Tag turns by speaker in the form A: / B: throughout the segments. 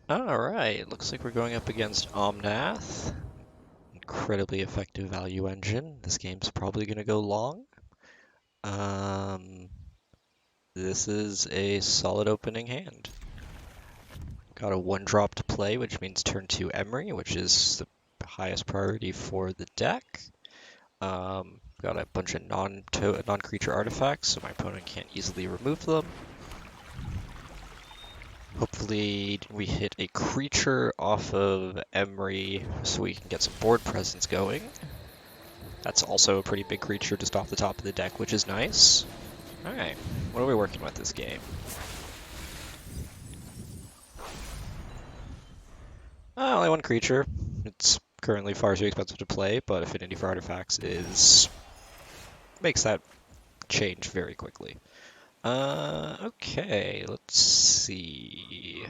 A: Alright, looks like we're going up against Omnath. Incredibly effective value engine. This game's probably going to go long. Um, this is a solid opening hand. Got a 1-drop to play, which means turn 2 Emry, which is the highest priority for the deck. Got a bunch of non-creature artifacts, so my opponent can't easily remove them. Hopefully we hit a creature off of Emry so we can get some board presence going. That's also a pretty big creature just off the top of the deck, which is nice. Alright, what are we working with this game? Only one creature. It's currently far too expensive to play, but Affinity for Artifacts makes that change very quickly. Okay, let's see.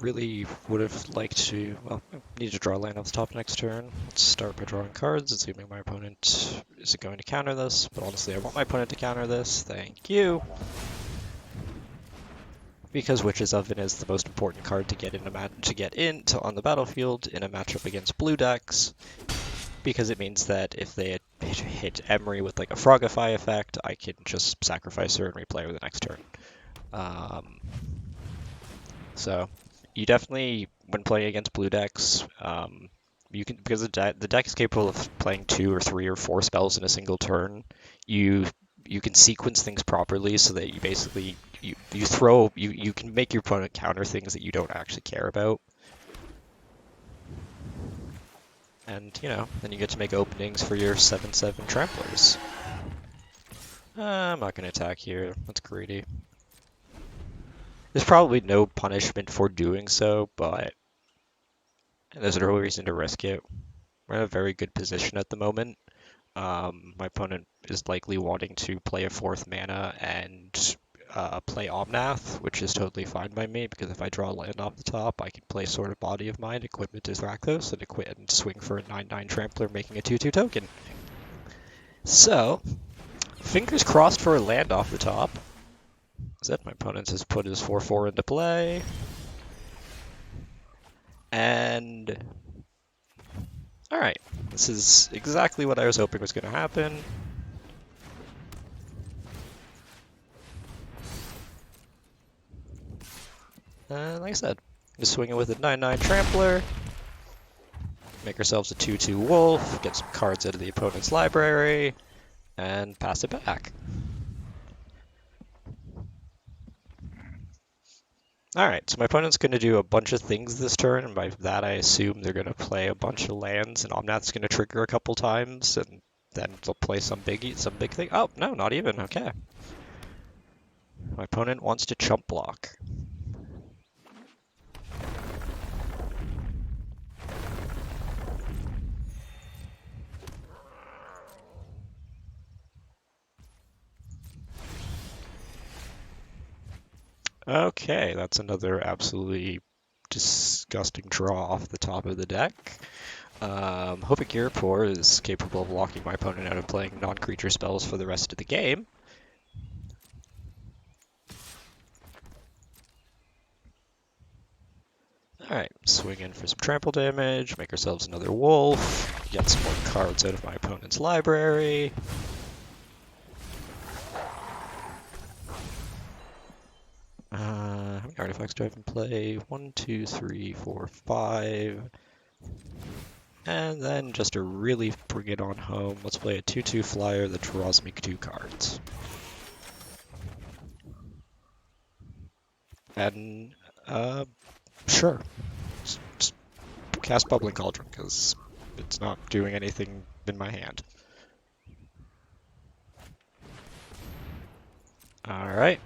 A: Really would have liked to, well, I need to draw a land off the top next turn. Let's start by drawing cards, assuming my opponent isn't going to counter this, but honestly I want my opponent to counter this. Thank you! Because Witch's Oven is the most important card to get on the battlefield in a matchup against blue decks, because it means that if they hit Emry with like a Frogify effect, I can just sacrifice her and replay her the next turn. So you definitely, when playing against blue decks, you can, because the deck is capable of playing 2 or 3 or 4 spells in a single turn. You can sequence things properly so that you basically you can make your opponent counter things that you don't actually care about. And, then you get to make openings for your 7/7 tramplers. I'm not going to attack here. That's greedy. There's probably no punishment for doing so, but there's no reason to risk it. We're in a very good position at the moment. My opponent is likely wanting to play a 4th mana and play Omnath, which is totally fine by me, because if I draw a land off the top, I can play Sword of Body of Mind, Equipment as Rakdos, and swing for a 9/9 Trampler, making a 2/2 token. So, fingers crossed for a land off the top. My opponent has put his 4/4 into play. And alright, this is exactly what I was hoping was going to happen. Like I said, just swing it with a 9/9 Trampler, make ourselves a 2/2 Wolf, get some cards out of the opponent's library, and pass it back. Alright, so my opponent's going to do a bunch of things this turn, and by that I assume they're going to play a bunch of lands, and Omnath's going to trigger a couple times, and then they'll play some big thing. Oh, no, not even. Okay. My opponent wants to chump block. Okay, that's another absolutely disgusting draw off the top of the deck. Hoping Kiora is capable of locking my opponent out of playing non-creature spells for the rest of the game. Alright, swing in for some trample damage, make ourselves another wolf, get some more cards out of my opponent's library. How many artifacts do I have in play? 1, 2, 3, 4, 5. And then just to really bring it on home, let's play a 2/2 flyer that draws me 2 cards. And, sure. Just cast Bubbling Cauldron, because it's not doing anything in my hand. Alright.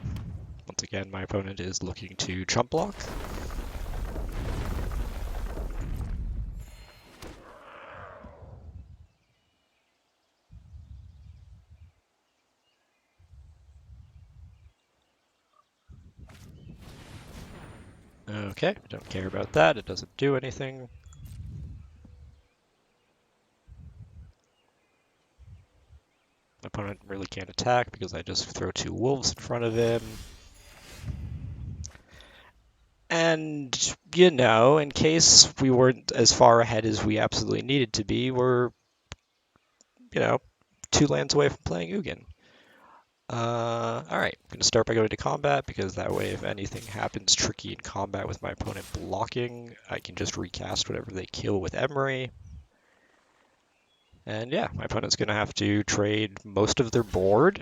A: Once again, my opponent is looking to chump block. Okay, don't care about that, it doesn't do anything. My opponent really can't attack because I just throw 2 wolves in front of him. And, you know, in case we weren't as far ahead as we absolutely needed to be, we're, you know, 2 lands away from playing Ugin. Alright, I'm going to start by going to combat, because that way if anything happens tricky in combat with my opponent blocking, I can just recast whatever they kill with Emry. And yeah, my opponent's going to have to trade most of their board.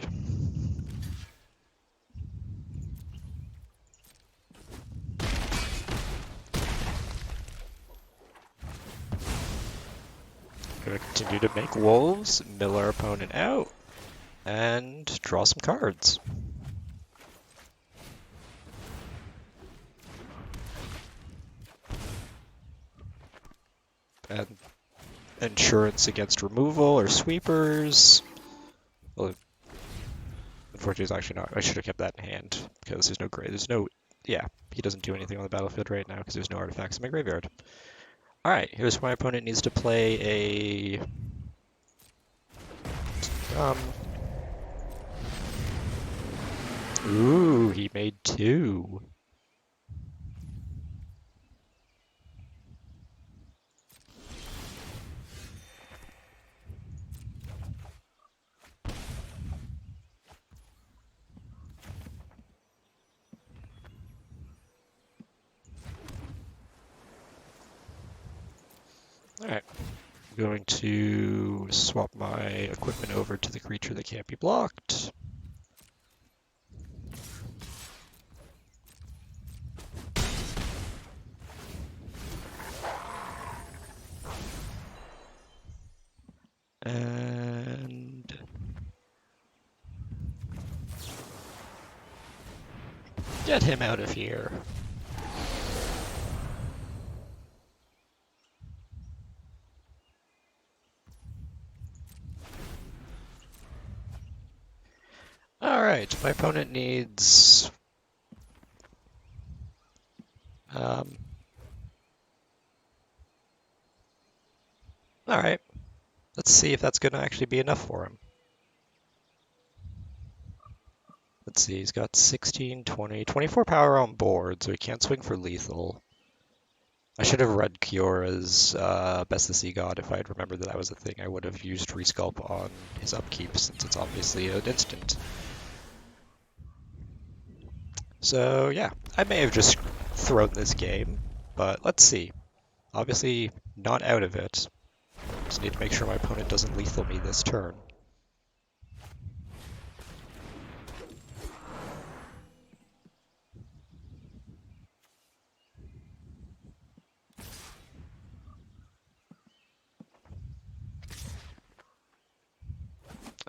A: Going to continue to make wolves, mill our opponent out, and draw some cards. And insurance against removal or sweepers. Well, unfortunately, it's actually not. I should have kept that in hand because there's no gray. There's no. Yeah, he doesn't do anything on the battlefield right now because there's no artifacts in my graveyard. All right, here's where my opponent needs to play a. Ooh, he made 2. Alright, I'm going to swap my equipment over to the creature that can't be blocked. And get him out of here. Alright, my opponent needs... Alright, let's see if that's going to actually be enough for him. Let's see, he's got 16, 20, 24 power on board, so he can't swing for lethal. I should have read Kiora's Best the Sea God. If I had remembered that was a thing, I would have used Resculpt on his upkeep, since it's obviously an instant. So yeah, I may have just thrown this game, but let's see. Obviously not out of it. Just need to make sure my opponent doesn't lethal me this turn.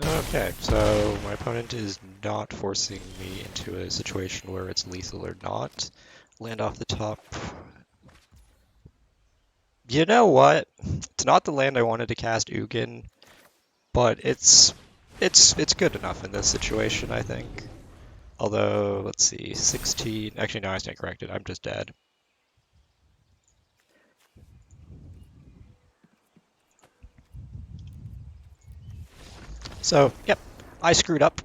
A: Okay, so my opponent is not forcing me into a situation where it's lethal or not. Land off the top. You know what? It's not the land I wanted to cast Ugin, but it's good enough in this situation, I think. Although, let's see, 16. Actually, no, I stand corrected. I'm just dead. So, yep, I screwed up.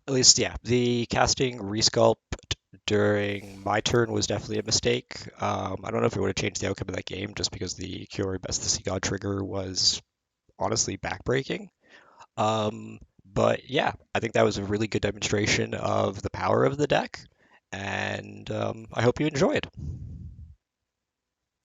A: At least, yeah, the casting Resculpt during my turn was definitely a mistake. I don't know if it would have changed the outcome of that game, just because the Kiora Best the Sea God trigger was honestly backbreaking. But yeah, I think that was a really good demonstration of the power of the deck, and I hope you enjoyed.